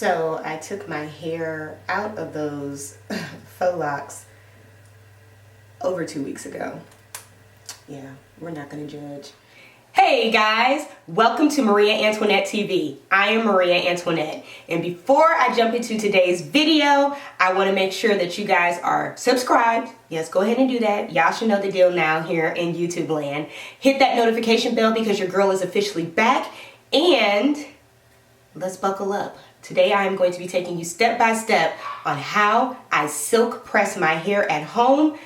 So I took my hair out of those faux locks over 2 weeks ago. Yeah, we're not gonna judge. Hey guys, welcome to Maria Antoinette TV. I am Maria Antoinette, and before I jump into today's video, I want to make sure that you guys are subscribed. Yes, go ahead and do that. Y'all should know the deal now here in YouTube land. Hit that notification bell because your girl is officially back, and let's buckle up. Today I am going to be taking you step by step on how I silk press my hair at home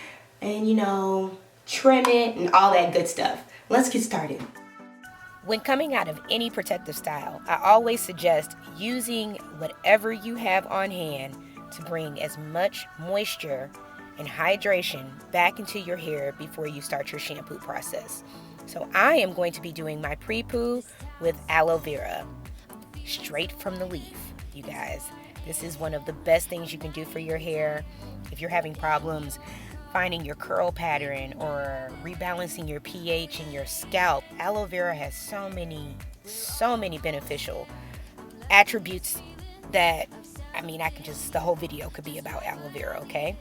and, trim it and all that good stuff. Let's get started. When coming out of any protective style, I always suggest using whatever you have on hand to bring as much moisture and hydration back into your hair before you start your shampoo process. So I am going to be doing my pre-poo with aloe vera, straight from the leaf, you guys. This is one of the best things you can do for your hair. If you're having problems finding your curl pattern or rebalancing your pH in your scalp, aloe vera has so many beneficial attributes that, the whole video could be about aloe vera, okay?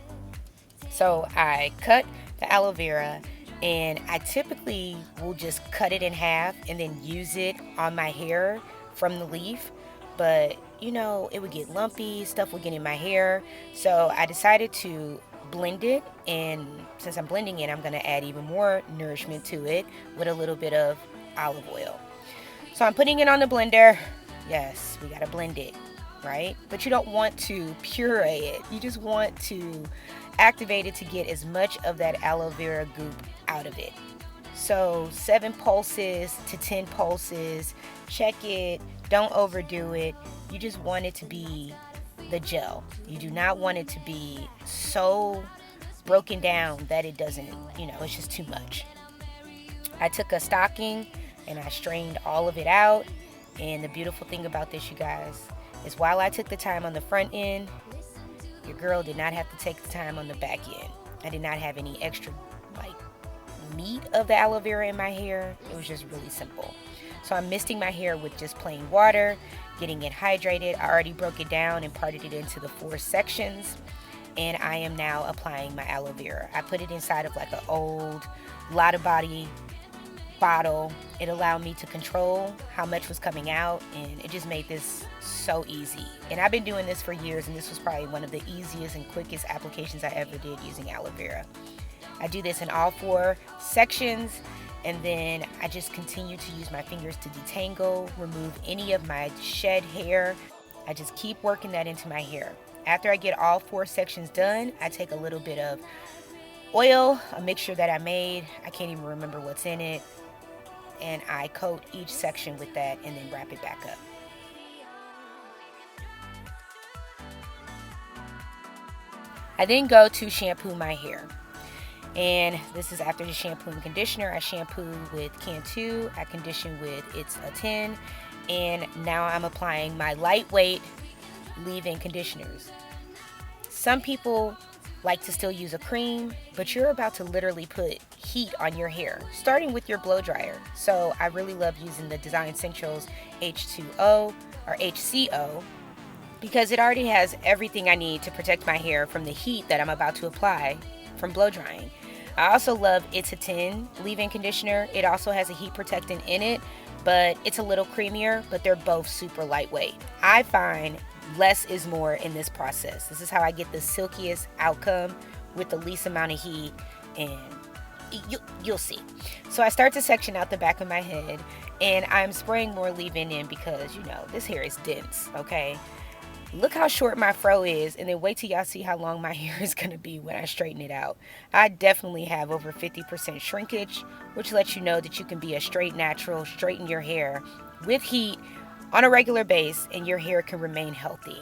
So I cut the aloe vera, and I typically will just cut it in half and then use it on my hair from the leaf, but it would get lumpy, stuff would get in my hair, so I decided to blend it, and since I'm blending it, I'm going to add even more nourishment to it with a little bit of olive oil. So I'm putting it on the blender. Yes, we got to blend it, right? But you don't want to puree it. You just want to activate it to get as much of that aloe vera goop out of it. So 7 pulses to 10 pulses. Check it. Don't overdo it. You just want it to be the gel. You do not want it to be so broken down that it doesn't, it's just too much. I took a stocking and I strained all of it out. And the beautiful thing about this, you guys, is while I took the time on the front end, your girl did not have to take the time on the back end. I did not have any extra meat of the aloe vera in my hair. It was just really simple. So I'm misting my hair with just plain water, getting it hydrated. I already broke it down and parted it into the 4 sections, and I am now applying my aloe vera. I put it inside of an old Lotta Body bottle. It allowed me to control how much was coming out, and it just made this so easy. And I've been doing this for years, and this was probably one of the easiest and quickest applications I ever did using aloe vera. I do this in all 4 sections, and then I just continue to use my fingers to detangle, remove any of my shed hair. I just keep working that into my hair. After I get all 4 sections done, I take a little bit of oil, a mixture that I made. I can't even remember what's in it. And I coat each section with that and then wrap it back up. I then go to shampoo my hair. And this is after the shampoo and conditioner. I shampoo with can 2, I condition with It's a 10, and now I'm applying my lightweight leave-in conditioners. Some people like to still use a cream, but you're about to literally put heat on your hair, starting with your blow dryer. So I really love using the Design Essentials H2O or HCO because it already has everything I need to protect my hair from the heat that I'm about to apply from blow drying. I also love It's a 10 leave-in conditioner. It also has a heat protectant in it, but it's a little creamier, but they're both super lightweight. I find less is more in this process. This is how I get the silkiest outcome with the least amount of heat, and you'll see. So I start to section out the back of my head, and I'm spraying more leave-in in because, this hair is dense, okay? Look how short my fro is, and then wait till y'all see how long my hair is going to be when I straighten it out. I definitely have over 50% shrinkage, which lets you know that you can be a straight natural, straighten your hair with heat on a regular base, and your hair can remain healthy.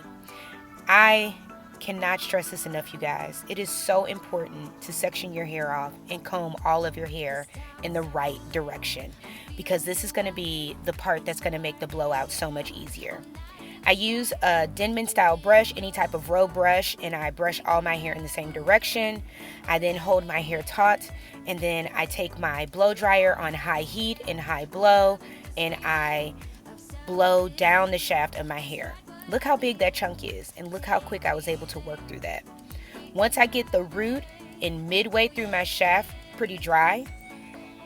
I cannot stress this enough, you guys. It is so important to section your hair off and comb all of your hair in the right direction, because this is going to be the part that's going to make the blowout so much easier. I use a Denman style brush, any type of row brush, and I brush all my hair in the same direction. I then hold my hair taut, and then I take my blow dryer on high heat and high blow, and I blow down the shaft of my hair. Look how big that chunk is, and look how quick I was able to work through that. Once I get the root and midway through my shaft pretty dry,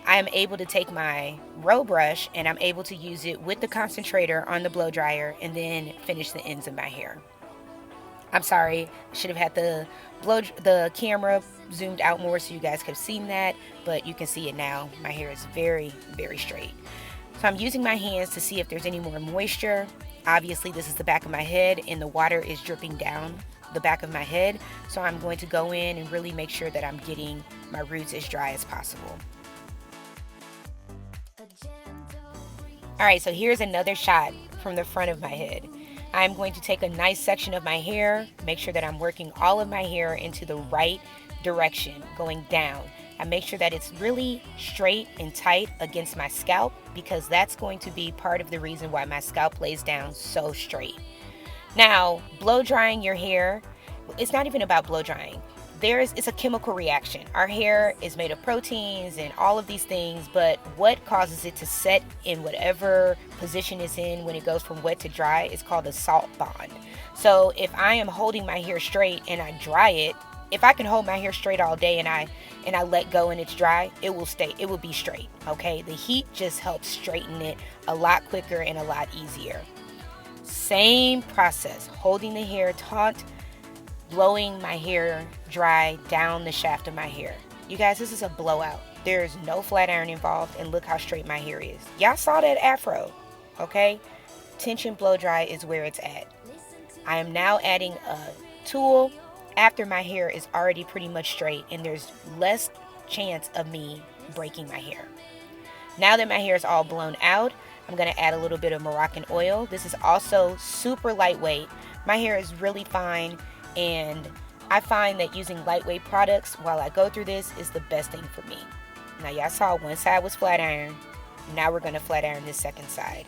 I am able to take my row brush and I'm able to use it with the concentrator on the blow dryer and then finish the ends of my hair. I'm sorry, I should have had the camera zoomed out more so you guys could have seen that, but you can see it now. My hair is very, very straight. So I'm using my hands to see if there's any more moisture. Obviously, this is the back of my head and the water is dripping down the back of my head. So I'm going to go in and really make sure that I'm getting my roots as dry as possible. Alright, so here's another shot from the front of my head. I'm going to take a nice section of my hair, make sure that I'm working all of my hair into the right direction, going down. I make sure that it's really straight and tight against my scalp because that's going to be part of the reason why my scalp lays down so straight. Now, blow drying your hair, it's not even about blow drying. It's a chemical reaction. Our hair is made of proteins and all of these things, but what causes it to set in whatever position it's in when it goes from wet to dry is called a salt bond. So if I am holding my hair straight and I dry it, if I can hold my hair straight all day and I let go and it's dry, it will be straight, okay? The heat just helps straighten it a lot quicker and a lot easier. Same process, holding the hair taut, blowing my hair dry down the shaft of my hair. You guys, this is a blowout. There's no flat iron involved, and look how straight my hair is. Y'all saw that afro, okay? Tension blow dry is where it's at. I am now adding a tool after my hair is already pretty much straight and there's less chance of me breaking my hair. Now that my hair is all blown out, I'm going to add a little bit of Moroccan oil. This is also super lightweight. My hair is really fine, and I find that using lightweight products while I go through this is the best thing for me. Now y'all saw one side was flat iron. Now we're going to flat iron this second side.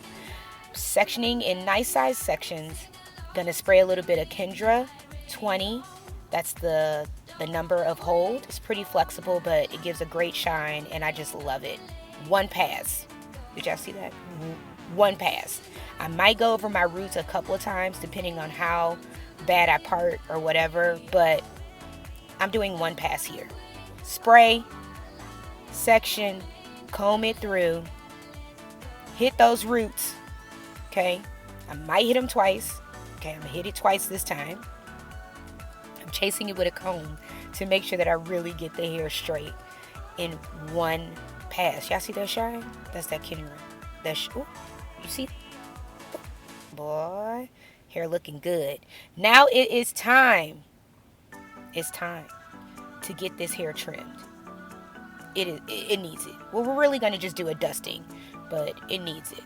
Sectioning in nice size sections. Gonna spray a little bit of Kendra 20. That's the number of hold. It's pretty flexible, but it gives a great shine, and I just love it. One pass. Did y'all see that? One pass. I might go over my roots a couple of times depending on how bad I part or whatever, but I'm doing one pass here. Spray, section, comb it through, hit those roots, okay? I might hit them twice. Okay, I'm gonna hit it twice this time. I'm chasing it with a comb to make sure that I really get the hair straight in one pass. Y'all see that shine? That's that Kendra. Ooh, you see? Boy, hair looking good. Now it is time. It's time to get this hair trimmed. It needs it. Well, we're really gonna just do a dusting, but it needs it.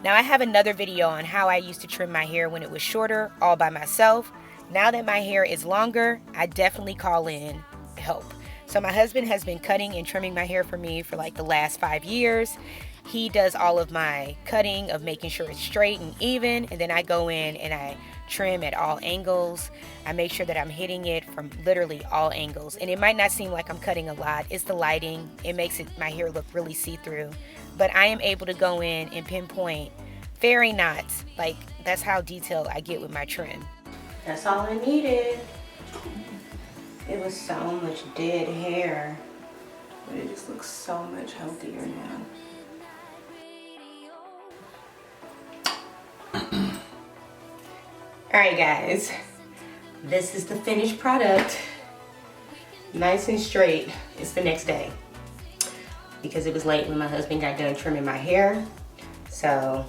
Now I have another video on how I used to trim my hair when it was shorter, all by myself. Now that my hair is longer, I definitely call in help. So my husband has been cutting and trimming my hair for me for like the last 5 years. He does all of my cutting of making sure it's straight and even, and then I go in and I trim at all angles. I make sure that I'm hitting it from literally all angles. And it might not seem like I'm cutting a lot. It's the lighting. It makes my hair look really see-through. But I am able to go in and pinpoint fairy knots. Like, that's how detailed I get with my trim. That's all I needed. It was so much dead hair, but it just looks so much healthier now. Alright guys, this is the finished product. Nice and straight. It's the next day because it was late when my husband got done trimming my hair. So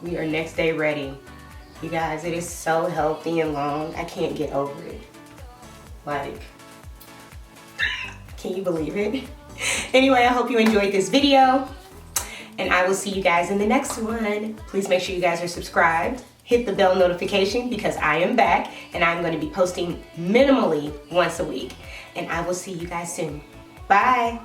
we are next day ready. You guys, it is so healthy and long. I can't get over it. Like, can you believe it? Anyway, I hope you enjoyed this video, and I will see you guys in the next one. Please make sure you guys are subscribed. Hit the bell notification because I am back and I'm going to be posting minimally once a week. And I will see you guys soon. Bye.